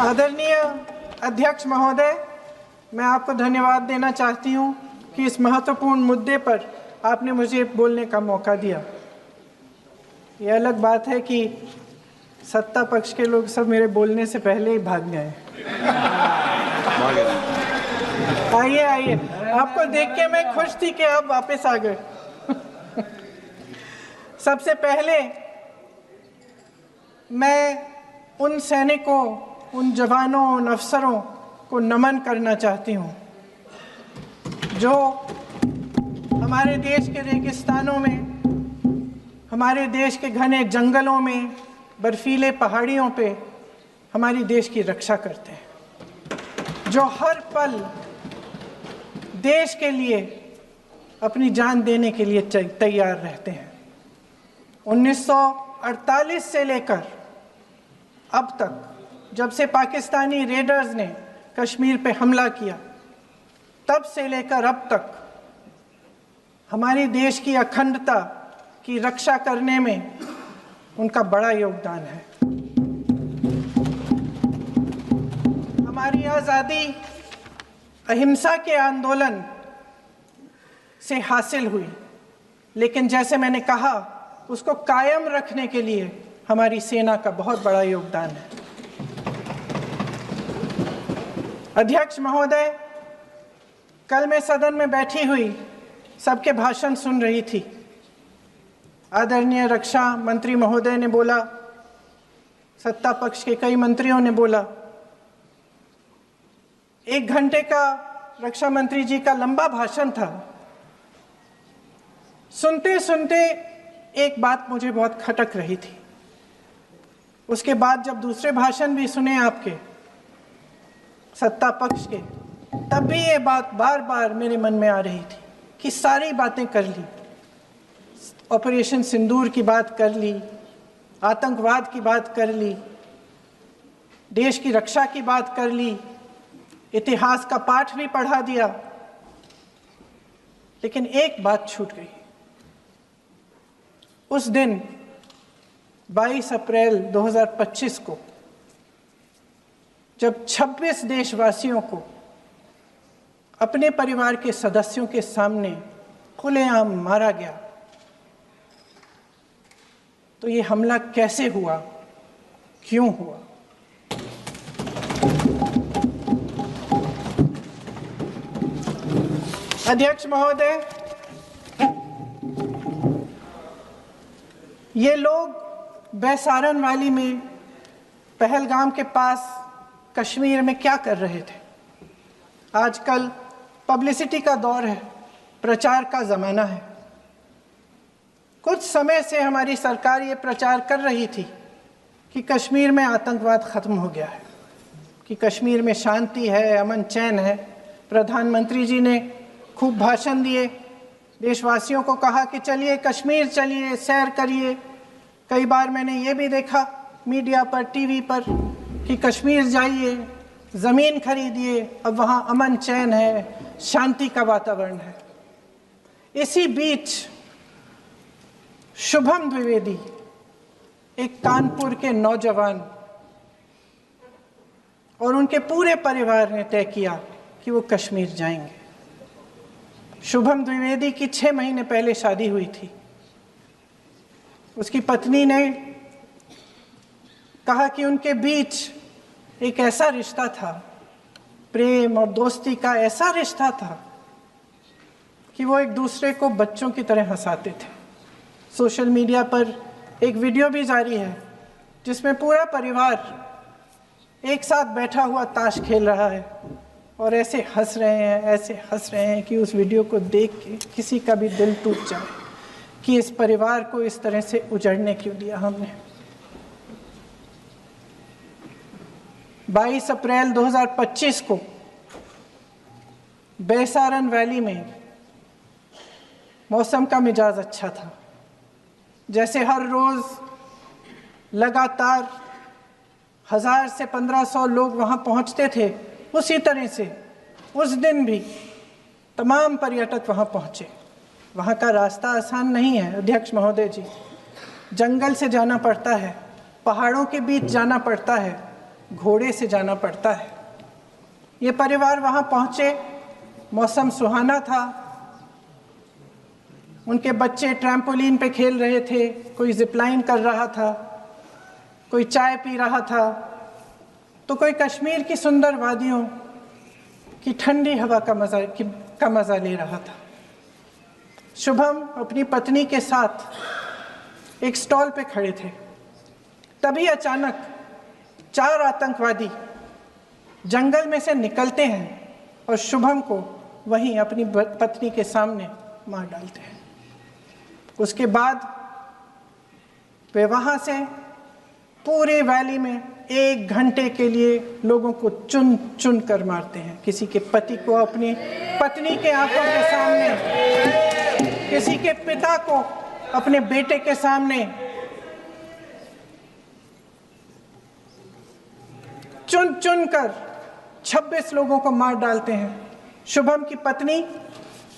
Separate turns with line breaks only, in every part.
आदरणीय अध्यक्ष महोदय, मैं आपको धन्यवाद देना चाहती हूं कि इस महत्वपूर्ण मुद्दे पर आपने मुझे बोलने का मौका दिया। ये अलग बात है कि सत्ता पक्ष के लोग सब मेरे बोलने से पहले ही भाग गए। आइए आइए, आपको देख के मैं खुश थी कि आप वापस आ गए। सबसे पहले मैं उन सैनिकों, उन जवानों, उन अफसरों को नमन करना चाहती हूँ जो हमारे देश के रेगिस्तानों में, हमारे देश के घने जंगलों में, बर्फीले पहाड़ियों पे हमारी देश की रक्षा करते हैं, जो हर पल देश के लिए अपनी जान देने के लिए तैयार रहते हैं। 1948 से लेकर अब तक, जब से पाकिस्तानी रेडर्स ने कश्मीर पे हमला किया, तब से लेकर अब तक हमारे देश की अखंडता की रक्षा करने में उनका बड़ा योगदान है। हमारी आज़ादी अहिंसा के आंदोलन से हासिल हुई, लेकिन जैसे मैंने कहा, उसको कायम रखने के लिए हमारी सेना का बहुत बड़ा योगदान है। अध्यक्ष महोदय, कल मैं सदन में बैठी हुई सबके भाषण सुन रही थी। आदरणीय रक्षा मंत्री महोदय ने बोला, सत्ता पक्ष के कई मंत्रियों ने बोला। 1 घंटे का रक्षा मंत्री जी का लंबा भाषण था। सुनते सुनते एक बात मुझे बहुत खटक रही थी। उसके बाद जब दूसरे भाषण भी सुने आपके सत्ता पक्ष के, तब भी ये बात बार बार मेरे मन में आ रही थी कि सारी बातें कर ली, ऑपरेशन सिंदूर की बात कर ली, आतंकवाद की बात कर ली, देश की रक्षा की बात कर ली, इतिहास का पाठ भी पढ़ा दिया, लेकिन एक बात छूट गई। उस दिन 22 अप्रैल 2025 को जब 26 देशवासियों को अपने परिवार के सदस्यों के सामने खुलेआम मारा गया, तो ये हमला कैसे हुआ, क्यों हुआ? अध्यक्ष महोदय, ये लोग बैसारन वैली में, पहलगाम के पास कश्मीर में क्या कर रहे थे? आजकल पब्लिसिटी का दौर है, प्रचार का ज़माना है। कुछ समय से हमारी सरकार ये प्रचार कर रही थी कि कश्मीर में आतंकवाद ख़त्म हो गया है, कि कश्मीर में शांति है, अमन चैन है। प्रधानमंत्री जी ने खूब भाषण दिए, देशवासियों को कहा कि चलिए कश्मीर चलिए, सैर करिए। कई बार मैंने ये भी देखा मीडिया पर, टीवी पर, कि कश्मीर जाइए, ज़मीन खरीदिए, अब वहाँ अमन चैन है, शांति का वातावरण है। इसी बीच शुभम द्विवेदी, एक कानपुर के नौजवान, और उनके पूरे परिवार ने तय किया कि वो कश्मीर जाएंगे। शुभम द्विवेदी की 6 महीने पहले शादी हुई थी। उसकी पत्नी ने कहा कि उनके बीच एक ऐसा रिश्ता था, प्रेम और दोस्ती का ऐसा रिश्ता था कि वो एक दूसरे को बच्चों की तरह हंसाते थे। सोशल मीडिया पर एक वीडियो भी जारी है जिसमें पूरा परिवार एक साथ बैठा हुआ ताश खेल रहा है और ऐसे हंस रहे हैं, ऐसे हंस रहे हैं कि उस वीडियो को देख के किसी का भी दिल टूट जाए कि इस परिवार को इस तरह से उजड़ने क्यों दिया हमने। 22 अप्रैल 2025 को बैसारन वैली में मौसम का मिजाज अच्छा था। जैसे हर रोज़ लगातार 1000 से 1500 लोग वहाँ पहुँचते थे, उसी तरह से उस दिन भी तमाम पर्यटक वहाँ पहुँचे। वहाँ का रास्ता आसान नहीं है अध्यक्ष महोदय जी, जंगल से जाना पड़ता है, पहाड़ों के बीच जाना पड़ता है, घोड़े से जाना पड़ता है। ये परिवार वहाँ पहुँचे, मौसम सुहाना था, उनके बच्चे ट्रैम्पोलिन पे खेल रहे थे, कोई जिपलाइन कर रहा था, कोई चाय पी रहा था, तो कोई कश्मीर की सुंदर वादियों की ठंडी हवा का मज़ा ले रहा था। शुभम अपनी पत्नी के साथ एक स्टॉल पे खड़े थे। तभी अचानक 4 आतंकवादी जंगल में से निकलते हैं और शुभम को वहीं अपनी पत्नी के सामने मार डालते हैं। उसके बाद वे वहाँ से पूरे वैली में 1 घंटे के लिए लोगों को चुन चुन कर मारते हैं। किसी के पति को अपनी पत्नी के आंखों के सामने, किसी के पिता को अपने बेटे के सामने, चुन चुन कर 26 लोगों को मार डालते हैं। शुभम की पत्नी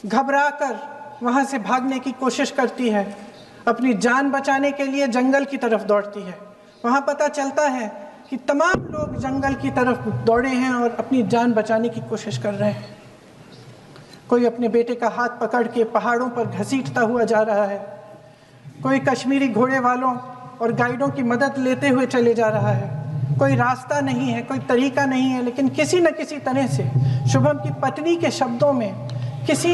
घबराकर वहां से भागने की कोशिश करती है, अपनी जान बचाने के लिए जंगल की तरफ दौड़ती है। वहां पता चलता है कि तमाम लोग जंगल की तरफ दौड़े हैं और अपनी जान बचाने की कोशिश कर रहे हैं। कोई अपने बेटे का हाथ पकड़ के पहाड़ों पर घसीटता हुआ जा रहा है, कोई कश्मीरी घोड़े वालों और गाइडों की मदद लेते हुए चले जा रहा है। कोई रास्ता नहीं है, कोई तरीका नहीं है, लेकिन किसी न किसी तरह से शुभम की पत्नी के शब्दों में किसी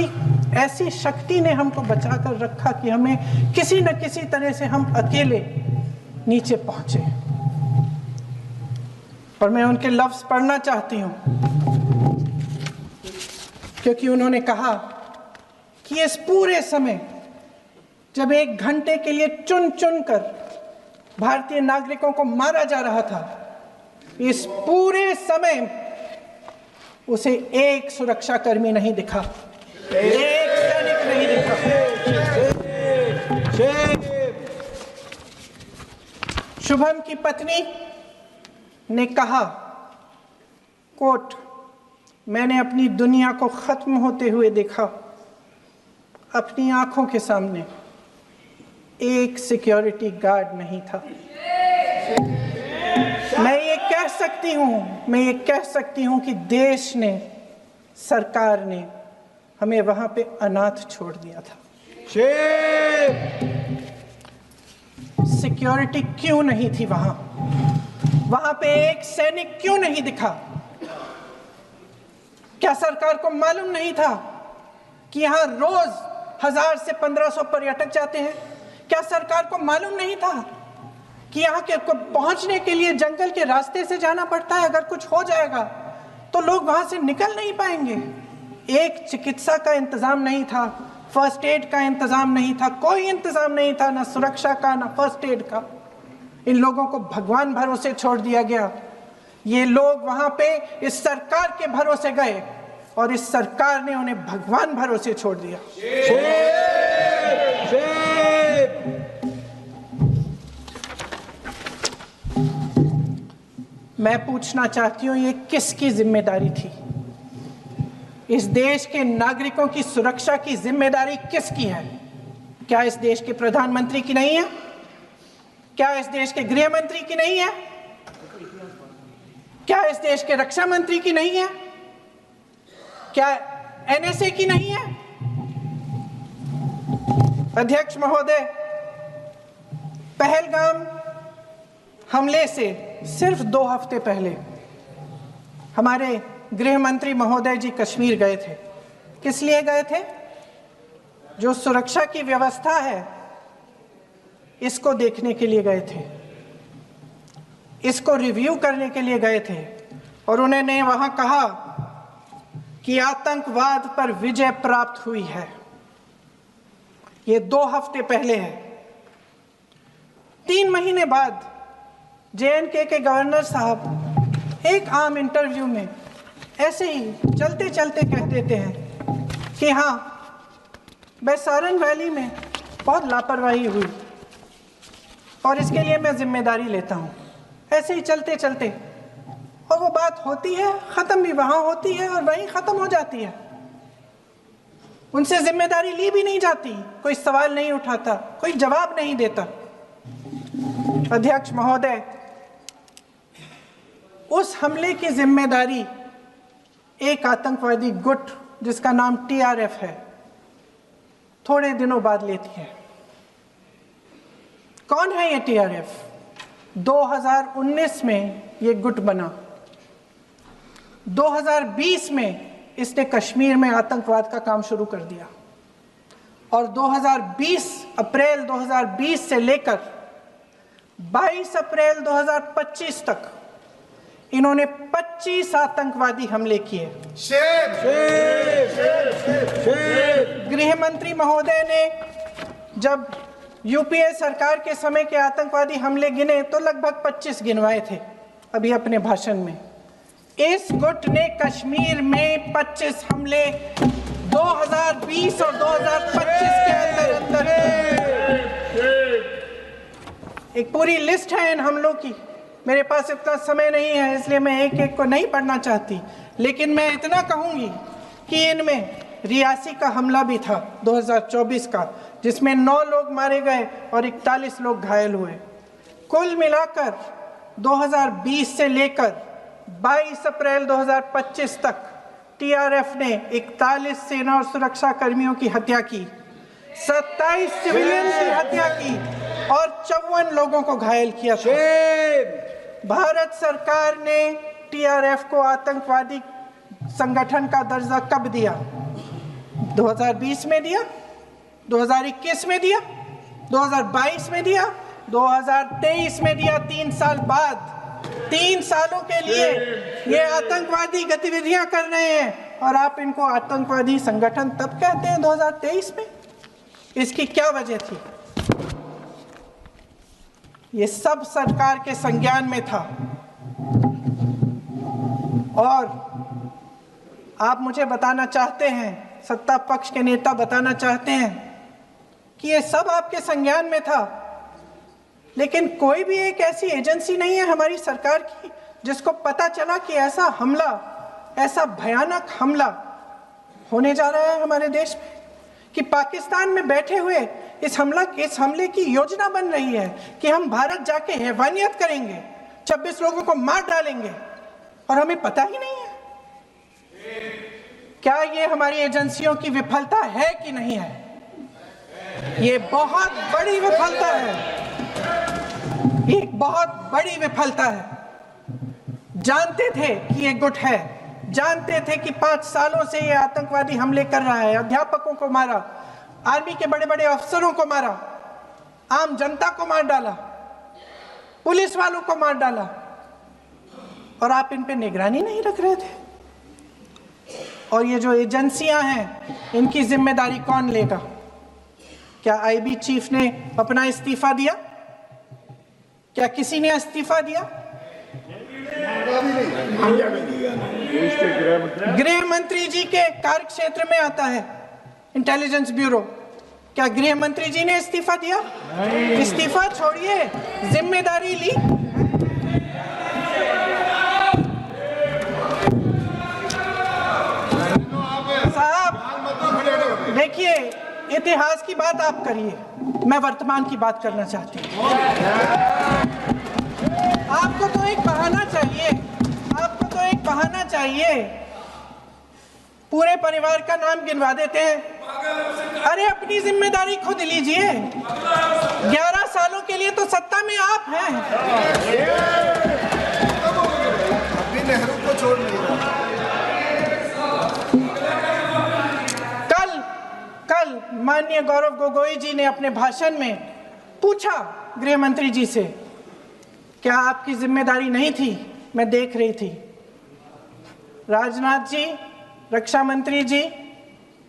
ऐसी शक्ति ने हमको बचा कर रखा कि हमें किसी न किसी तरह से हम अकेले नीचे पहुंचे। और मैं उनके लफ्ज पढ़ना चाहती हूं, क्योंकि उन्होंने कहा कि इस पूरे समय जब 1 घंटे के लिए चुन चुन कर भारतीय नागरिकों को मारा जा रहा था, इस पूरे समय उसे एक सुरक्षाकर्मी नहीं दिखा, एक सैनिक नहीं दिखा। शुभम की पत्नी ने कहा, कोट, मैंने अपनी दुनिया को खत्म होते हुए देखा। अपनी आंखों के सामने एक सिक्योरिटी गार्ड नहीं था। मैं ये कह सकती हूं कि देश ने, सरकार ने हमें वहां पे अनाथ छोड़ दिया था। सिक्योरिटी क्यों नहीं थी वहां पे एक सैनिक क्यों नहीं दिखा? क्या सरकार को मालूम नहीं था कि यहां रोज 1000 से 1500 पर्यटक जाते हैं? क्या सरकार को मालूम नहीं था कि यहाँ के पहुंचने के लिए जंगल के रास्ते से जाना पड़ता है? अगर कुछ हो जाएगा तो लोग वहां से निकल नहीं पाएंगे। एक चिकित्सा का इंतजाम नहीं था, फर्स्ट एड का इंतजाम नहीं था, कोई इंतजाम नहीं था, ना सुरक्षा का ना फर्स्ट एड का। इन लोगों को भगवान भरोसे छोड़ दिया गया। ये लोग वहां पे इस सरकार के भरोसे गए और इस सरकार ने उन्हें भगवान भरोसे छोड़ दिया। मैं पूछना चाहती हूँ, ये किसकी जिम्मेदारी थी? इस देश के नागरिकों की सुरक्षा की जिम्मेदारी किसकी है? क्या इस देश के प्रधानमंत्री की नहीं है? क्या इस देश के गृह मंत्री की नहीं है? क्या इस देश के रक्षा मंत्री की नहीं है? क्या एनएसए की नहीं है? अध्यक्ष महोदय, पहलगाम हमले से सिर्फ 2 हफ्ते पहले हमारे गृह मंत्री महोदय जी कश्मीर गए थे। किस लिए गए थे? जो सुरक्षा की व्यवस्था है इसको देखने के लिए गए थे, इसको रिव्यू करने के लिए गए थे। और उन्होंने वहां कहा कि आतंकवाद पर विजय प्राप्त हुई है। ये 2 हफ्ते पहले है। 3 महीने बाद JNK के गवर्नर साहब एक आम इंटरव्यू में ऐसे ही चलते चलते कह देते हैं कि हाँ, बैसारन वैली में बहुत लापरवाही हुई और इसके लिए मैं जिम्मेदारी लेता हूँ। ऐसे ही चलते चलते, और वो बात होती है, ख़त्म भी वहाँ होती है और वहीं ख़त्म हो जाती है। उनसे जिम्मेदारी ली भी नहीं जाती, कोई सवाल नहीं उठाता, कोई जवाब नहीं देता। अध्यक्ष महोदय, उस हमले की जिम्मेदारी एक आतंकवादी गुट जिसका नाम TRF है थोड़े दिनों बाद लेती है। कौन है ये TRF? 2019 में ये गुट बना। 2020 में इसने कश्मीर में आतंकवाद का काम शुरू कर दिया और 2020 अप्रैल 2020 से लेकर 22 अप्रैल 2025 तक इन्होंने 25 आतंकवादी हमले किए। गृह मंत्री महोदय ने जब यूपीए सरकार के समय के आतंकवादी हमले गिने तो लगभग 25 गिनवाए थे अभी अपने भाषण में। इस गुट ने कश्मीर में 25 हमले 2020 और 2025 के अंदर एक पूरी लिस्ट है इन हमलों की। मेरे पास इतना समय नहीं है इसलिए मैं एक एक को नहीं पढ़ना चाहती, लेकिन मैं इतना कहूंगी कि इनमें रियासी का हमला भी था 2024 का, जिसमें 9 लोग मारे गए और 41 लोग घायल हुए। कुल मिलाकर 2020 से लेकर 22 अप्रैल 2025 तक TRF ने 41 सेना और सुरक्षा कर्मियों की हत्या की, 27 सिविलियन की हत्या की और 54 लोगों को घायल किया था। भारत सरकार ने TRF को आतंकवादी संगठन का दर्जा कब दिया? 2020 में दिया, 2021 में दिया, 2022 में दिया, 2023 में दिया। 3 साल बाद, 3 सालों के लिए ये आतंकवादी गतिविधियां कर रहे हैं और आप इनको आतंकवादी संगठन तब कहते हैं 2023 में। इसकी क्या वजह थी? ये सब सरकार के संज्ञान में था और आप मुझे बताना चाहते हैं, सत्ता पक्ष के नेता बताना चाहते हैं कि ये सब आपके संज्ञान में था, लेकिन कोई भी एक ऐसी एजेंसी नहीं है हमारी सरकार की जिसको पता चला कि ऐसा हमला, ऐसा भयानक हमला होने जा रहा है हमारे देश में, कि पाकिस्तान में बैठे हुए इस हमले की योजना बन रही है कि हम भारत जाके हैवानियत करेंगे, 26 लोगों को मार डालेंगे और हमें पता ही नहीं है। क्या ये हमारी एजेंसियों की विफलता है कि नहीं है? ये बहुत बड़ी विफलता है, एक बहुत बड़ी विफलता है। जानते थे कि ये गुट है, जानते थे कि 5 सालों से ये आतंकवादी हमले कर रहा है, अध्यापकों को मारा, आर्मी के बड़े बड़े अफसरों को मारा, आम जनता को मार डाला, पुलिस वालों को मार डाला, और आप इन पे निगरानी नहीं रख रहे थे। और ये जो एजेंसियां हैं इनकी जिम्मेदारी कौन लेगा? क्या IB चीफ ने अपना इस्तीफा दिया? क्या किसी ने इस्तीफा दिया? गृह मंत्री जी के कार्य क्षेत्र में आता है इंटेलिजेंस ब्यूरो। क्या गृह मंत्री जी ने इस्तीफा दिया? इस्तीफा छोड़िए, जिम्मेदारी ली। साहब देखिए, इतिहास की बात आप करिए, मैं वर्तमान की बात करना चाहती हूँ। आपको तो एक बहाना चाहिए, आपको तो एक बहाना चाहिए। पूरे परिवार का नाम गिनवा देते हैं। अरे अपनी जिम्मेदारी खुद लीजिए। 11 सालों के लिए तो सत्ता में आप हैं।
अभी नेहरू को छोड़ नहीं रहा।
कल माननीय गौरव गोगोई जी ने अपने भाषण में पूछा गृह मंत्री जी से, क्या आपकी जिम्मेदारी नहीं थी? मैं देख रही थी। राजनाथ जी, रक्षा मंत्री जी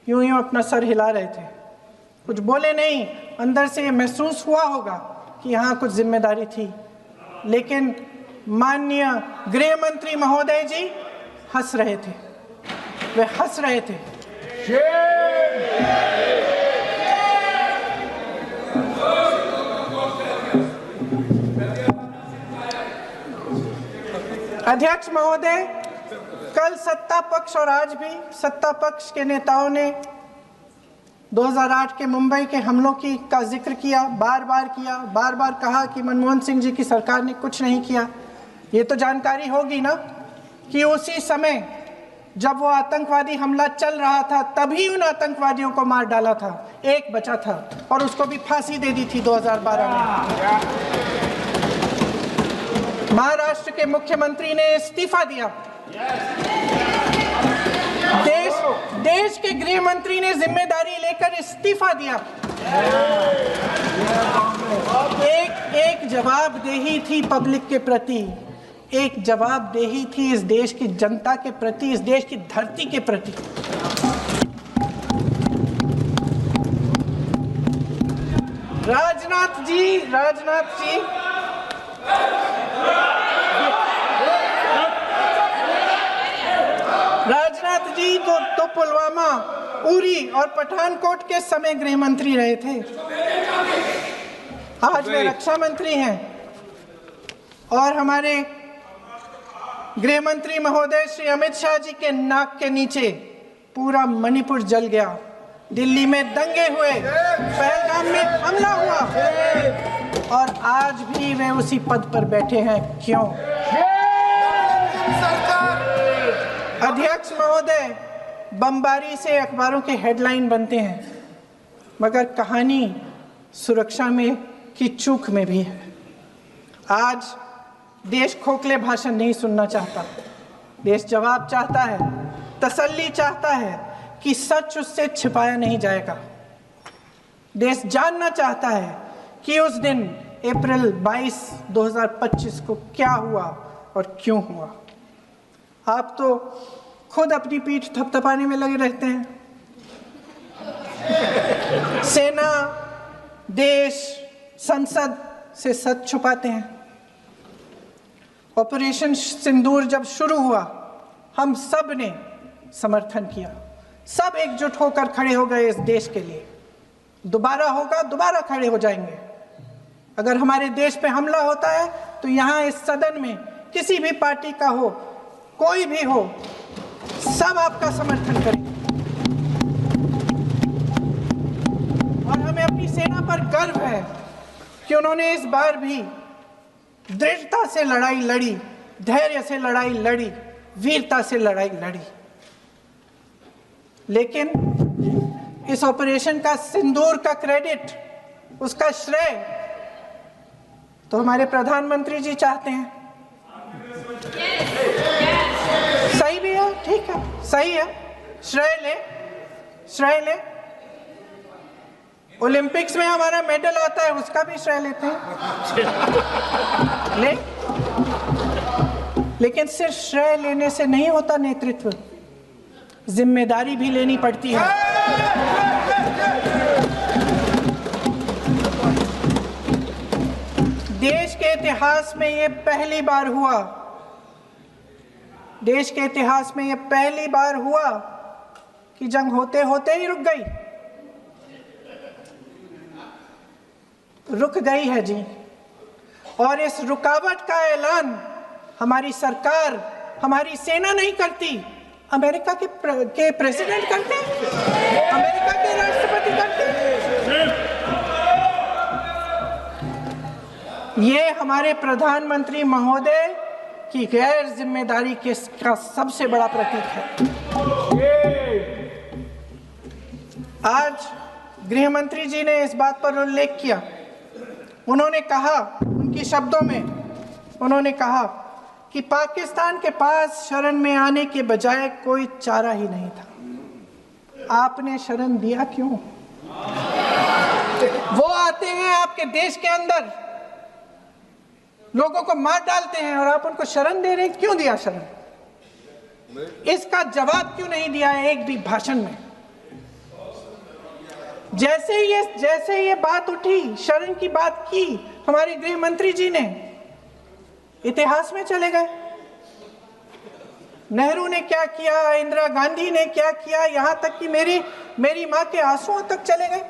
यूं यूं अपना सर हिला रहे थे, कुछ बोले नहीं। अंदर से ये महसूस हुआ होगा कि यहाँ कुछ जिम्मेदारी थी, लेकिन माननीय गृह मंत्री महोदय जी हंस रहे थे, वे हंस रहे थे। अध्यक्ष महोदय, कल सत्ता पक्ष और आज भी सत्ता पक्ष के नेताओं ने 2008 के मुंबई के हमलों का जिक्र किया, बार बार कहा कि मनमोहन सिंह जी की सरकार ने कुछ नहीं किया। ये तो जानकारी होगी ना कि उसी समय जब वो आतंकवादी हमला चल रहा था तभी उन आतंकवादियों को मार डाला था, एक बचा था और उसको भी फांसी दे दी थी 2012 में। महाराष्ट्र के मुख्यमंत्री ने इस्तीफा दिया। देश के गृह मंत्री ने जिम्मेदारी लेकर इस्तीफा दिया। एक जवाबदेही थी पब्लिक के प्रति, एक जवाबदेही थी इस देश की जनता के प्रति, इस देश की धरती के प्रति। राजनाथ जी तो पुलवामा, उरी और पठानकोट के समय गृह मंत्री रहे थे। आज वे रक्षा मंत्री हैं और हमारे गृह मंत्री महोदय श्री अमित शाह जी के नाक के नीचे पूरा मणिपुर जल गया, दिल्ली में दंगे हुए, पहलगाम में हमला हुआ और आज भी वे उसी पद पर बैठे हैं। क्यों? अध्यक्ष महोदय, बमबारी से अखबारों के हेडलाइन बनते हैं, मगर कहानी सुरक्षा में की चूक में भी है। आज देश खोखले भाषण नहीं सुनना चाहता, देश जवाब चाहता है, तसल्ली चाहता है कि सच उससे छिपाया नहीं जाएगा। देश जानना चाहता है कि उस दिन अप्रैल 22, 2025 को क्या हुआ और क्यों हुआ। आप तो खुद अपनी पीठ थपथपाने में लगे रहते हैं। सेना, देश, संसद से सच छुपाते हैं। ऑपरेशन सिंदूर जब शुरू हुआ, हम सब ने समर्थन किया, सब एकजुट होकर खड़े हो गए इस देश के लिए। दोबारा होगा, दोबारा खड़े हो जाएंगे। अगर हमारे देश पे हमला होता है तो यहाँ इस सदन में किसी भी पार्टी का हो, कोई भी हो, सब आपका समर्थन करेंगे। और हमें अपनी सेना पर गर्व है कि उन्होंने इस बार भी दृढ़ता से लड़ाई लड़ी, धैर्य से लड़ाई लड़ी, वीरता से लड़ाई लड़ी। लेकिन इस ऑपरेशन का सिंदूर का क्रेडिट, उसका श्रेय तो हमारे प्रधानमंत्री जी चाहते हैं। सही भी है, ठीक है, सही है, श्रेय ले। ओलंपिक्स में हमारा मेडल आता है, उसका भी श्रेय लेते हैं। लेकिन सिर्फ श्रेय लेने से नहीं होता नेतृत्व, जिम्मेदारी भी लेनी पड़ती है। देश के इतिहास में ये पहली बार हुआ, देश के इतिहास में ये पहली बार हुआ कि जंग होते होते ही रुक गई है जी। और इस रुकावट का ऐलान हमारी सरकार, हमारी सेना नहीं करती, अमेरिका के प्रेसिडेंट करते हैं, अमेरिका के राष्ट्रपति करते हैं। ये हमारे प्रधानमंत्री महोदय की गैर जिम्मेदारी का सबसे बड़ा प्रतीक है। आज गृह मंत्री जी ने इस बात पर उल्लेख किया। उन्होंने कहा, उनके शब्दों में उन्होंने कहा कि पाकिस्तान के पास शरण में आने के बजाय कोई चारा ही नहीं था। आपने शरण दिया क्यों? वो आते हैं आपके देश के अंदर, लोगों को मार डालते हैं और आप उनको शरण दे रहे हैं। क्यों दिया शरण? इसका जवाब क्यों नहीं दिया है एक भी भाषण में? जैसे ये बात उठी, शरण की बात की, हमारे गृह मंत्री जी ने इतिहास में चले गए। नेहरू ने क्या किया, इंदिरा गांधी ने क्या किया, यहां तक कि मेरी मां के आंसुओं तक चले गए।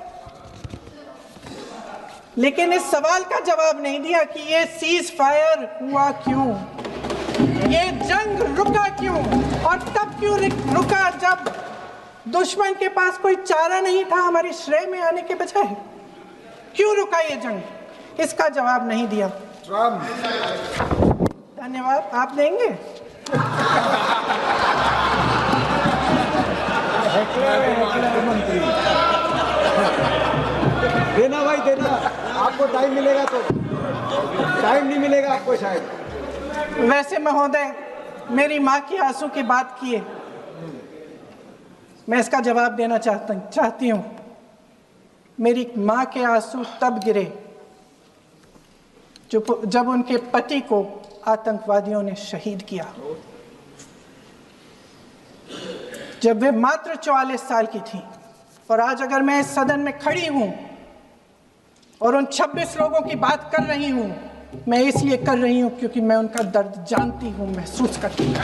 लेकिन इस सवाल का जवाब नहीं दिया कि ये सीज फायर हुआ क्यों, ये जंग रुका क्यों, और तब क्यों रुका जब दुश्मन के पास कोई चारा नहीं था हमारी श्रेय में आने के बजाय। क्यों रुका ये जंग? इसका जवाब नहीं दिया। धन्यवाद। आप देंगे?
मंत्री देना भाई, देना। आपको टाइम मिलेगा तो, टाइम नहीं मिलेगा आपको शायद।
वैसे महोदय, मेरी माँ की आंसू की बात किए, मैं इसका जवाब देना चाहती हूँ। मेरी माँ के आंसू तब गिरे जब उनके पति को आतंकवादियों ने शहीद किया, जब वे मात्र 44 साल की थी। और आज अगर मैं इस सदन में खड़ी हूं और उन 26 लोगों की बात कर रही हूं, मैं इसलिए कर रही हूं क्योंकि मैं उनका दर्द जानती हूं, महसूस करती हूं।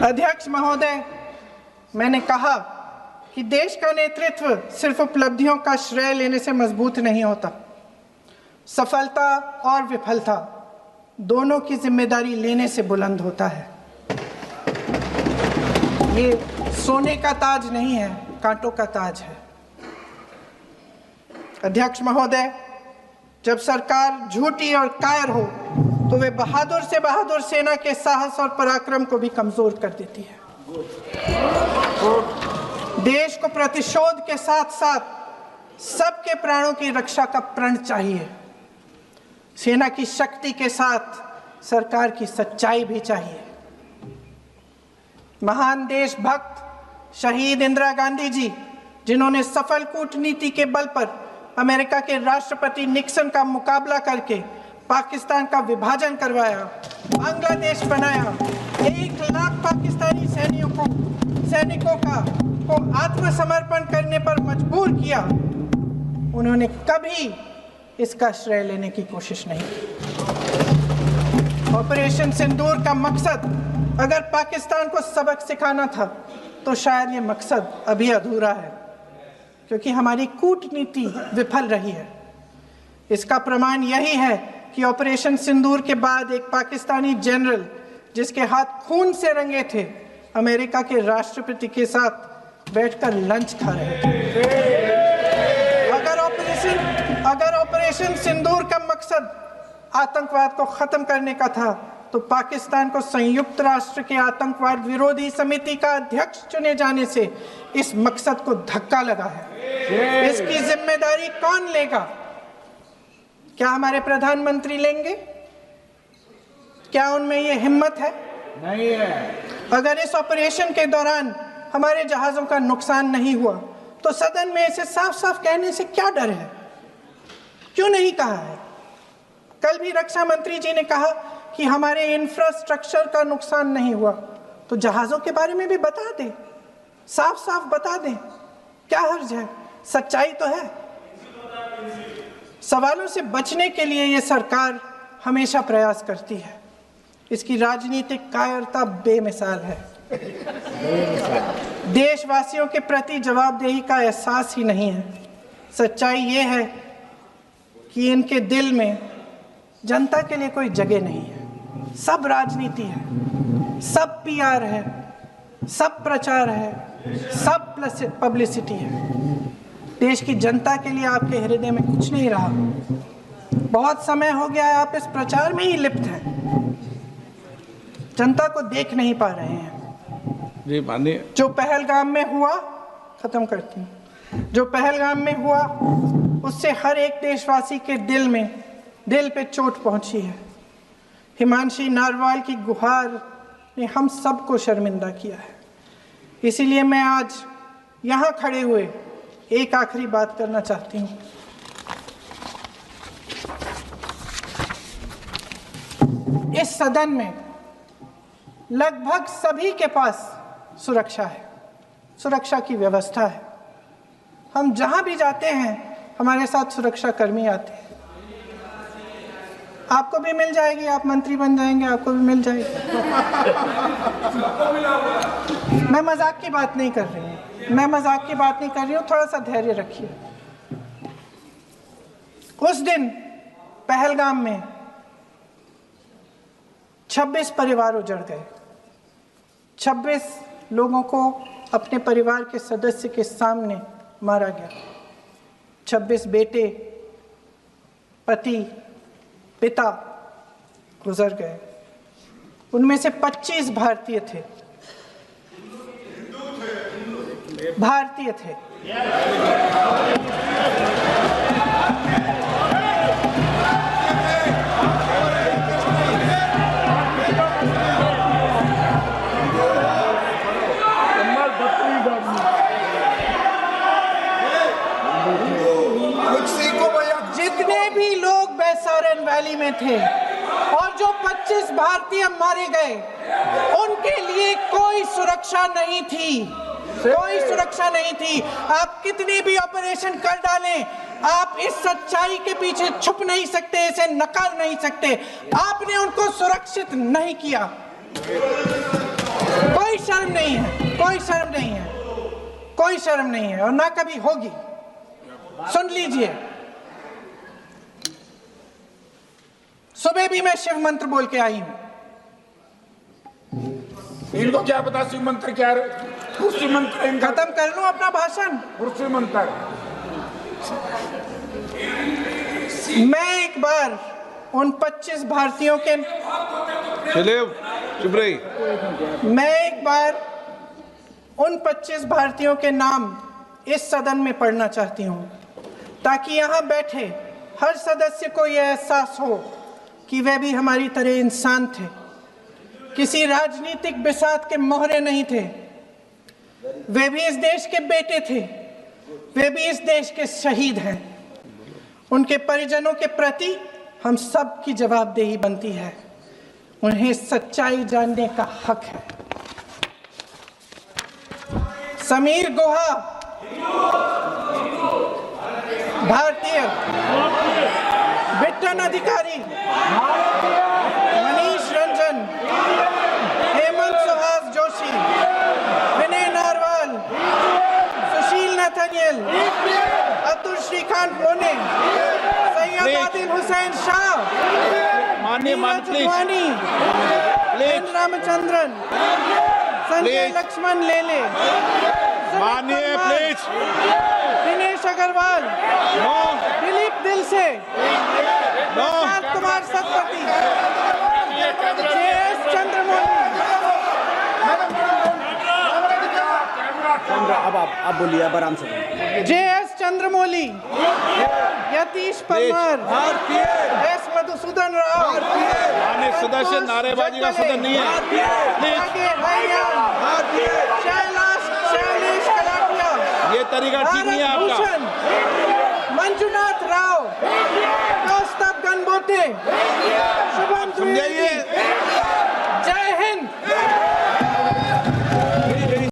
अध्यक्ष महोदय, मैंने कहा कि देश का नेतृत्व सिर्फ उपलब्धियों का श्रेय लेने से मजबूत नहीं होता। सफलता और विफलता दोनों की जिम्मेदारी लेने से बुलंद होता है। ये सोने का ताज नहीं है, कांटों का ताज है। अध्यक्ष महोदय, जब सरकार झूठी और कायर हो तो वे बहादुर से बहादुर सेना के साहस और पराक्रम को भी कमजोर कर देती है। देश को प्रतिशोध के साथ साथ सबके प्राणों की रक्षा का प्रण चाहिए। सेना की शक्ति के साथ सरकार की सच्चाई भी चाहिए। महान देशभक्त शहीद इंदिरा गांधी जी, जिन्होंने सफल कूटनीति के बल पर अमेरिका के राष्ट्रपति निक्सन का मुकाबला करके पाकिस्तान का विभाजन करवाया, बांग्लादेश बनाया, 1 लाख पाकिस्तानी सैनिकों को आत्मसमर्पण करने पर मजबूर किया, उन्होंने कभी इसका श्रेय लेने की कोशिश नहीं की। ऑपरेशन सिंदूर का मकसद अगर पाकिस्तान को सबक सिखाना था तो शायद ये मकसद अभी अधूरा है, क्योंकि हमारी कूटनीति विफल रही है। इसका प्रमाण यही है कि ऑपरेशन सिंदूर के बाद एक पाकिस्तानी जनरल, जिसके हाथ खून से रंगे थे, अमेरिका के राष्ट्रपति के साथ बैठकर लंच खा रहे थे। अगर ऑपरेशन सिंदूर का मकसद आतंकवाद को खत्म करने का था तो पाकिस्तान को संयुक्त राष्ट्र के आतंकवाद विरोधी समिति का अध्यक्ष चुने जाने से इस मकसद को धक्का लगा है। इसकी जिम्मेदारी कौन लेगा? क्या हमारे प्रधानमंत्री लेंगे? क्या उनमें ये हिम्मत है?
नहीं है।
अगर इस ऑपरेशन के दौरान हमारे जहाजों का नुकसान नहीं हुआ तो सदन में इसे साफ साफ कहने से क्या डर है? क्यों नहीं कहा है? कल भी रक्षा मंत्री जी ने कहा कि हमारे इंफ्रास्ट्रक्चर का नुकसान नहीं हुआ, तो जहाजों के बारे में भी बता दें, साफ साफ बता दें, क्या हर्ज है? सच्चाई तो है। सवालों से बचने के लिए ये सरकार हमेशा प्रयास करती है। इसकी राजनीतिक कायरता बेमिसाल है। देशवासियों के प्रति जवाबदेही का एहसास ही नहीं है। सच्चाई ये है कि इनके दिल में जनता के लिए कोई जगह नहीं है। सब राजनीति है, सब पीआर है, सब प्रचार है, सब पब्लिसिटी है। देश की जनता के लिए आपके हृदय में कुछ नहीं रहा। बहुत समय हो गया है आप इस प्रचार में ही लिप्त हैं, जनता को देख नहीं पा रहे हैं।
जी माननीय,
जो पहलगाम में हुआ, खत्म करती हूँ, जो पहलगाम में हुआ उससे हर एक देशवासी के दिल पे चोट पहुंची है। हिमांशी नारवाल की गुहार ने हम सबको शर्मिंदा किया है। इसीलिए मैं आज यहाँ खड़े हुए एक आखिरी बात करना चाहती हूँ। इस सदन में लगभग सभी के पास सुरक्षा है, सुरक्षा की व्यवस्था है। हम जहाँ भी जाते हैं हमारे साथ सुरक्षा कर्मी आते हैं। आपको भी मिल जाएगी, आप मंत्री बन जाएंगे, आपको भी मिल जाएगी। मैं मजाक की बात नहीं कर रही हूँ, मैं मजाक की बात नहीं कर रही हूँ, थोड़ा सा धैर्य रखिए। उस दिन पहलगाम में 26 परिवार उजड़ गए। 26 लोगों को अपने परिवार के सदस्य के सामने मारा गया। 26 बेटे, पति, पिता गुजर गए। उनमें से 25 भारतीय थे। भारतीय थे। जितने भी लोग बैसारन वैली में थे और जो 25 भारतीय मारे गए, उनके लिए कोई सुरक्षा नहीं थी। कोई सुरक्षा नहीं थी। आप कितने भी ऑपरेशन कर डालें, आप इस सच्चाई के पीछे छुप नहीं सकते, इसे नकार नहीं सकते। आपने उनको सुरक्षित नहीं किया। कोई शर्म नहीं है, कोई शर्म नहीं है, कोई शर्म नहीं है और ना कभी होगी। सुन लीजिए, सुबह भी मैं शिव मंत्र बोल के आई हूं।
इनको क्या पता शिव मंत्र क्या है? शिव मंत्र
खत्म कर लूं अपना भाषण।
शिव मंत्र
मैं एक बार उन 25 भारतीयों के
चुप रही।
मैं एक बार उन 25 भारतीयों के नाम इस सदन में पढ़ना चाहती हूं, ताकि यहां बैठे हर सदस्य को यह एहसास हो कि वे भी हमारी तरह इंसान थे, किसी राजनीतिक बिसात के मोहरे नहीं थे। वे भी इस देश के बेटे थे, वे भी इस देश के शहीद हैं। उनके परिजनों के प्रति हम सब की जवाबदेही बनती है। उन्हें सच्चाई जानने का हक है। समीर गुहा भारतीय, बिट्टन अधिकारी, मनीष रंजन, हेमंत सुहास जोशी, विनय नारवाल, सुशील नथनियल, अतुल श्रीकांत मोने, सैयद आदिल हुसैन शाह, नीरज वानी, एन रामचंद्रन, संजय लक्ष्मण लेले,
माननीय प्लीज,
दिनेश अग्रवाल, दिलीप दिल से, प्रशांत कुमार सतपति, JS चंद्रमौली।
अब आप बोलिए, अब आराम से।
JS चंद्रमौली, यतीश परमार, S मधुसूदन राव,
सदस्य नारेबाजी का सदन नहीं है।
शैलेश कलाटिया,
ये तरीका ठीक नहीं है आपका।
मंजुनाथ राव, कौस्तभ गणबोटे, शुभम द्विवेदी,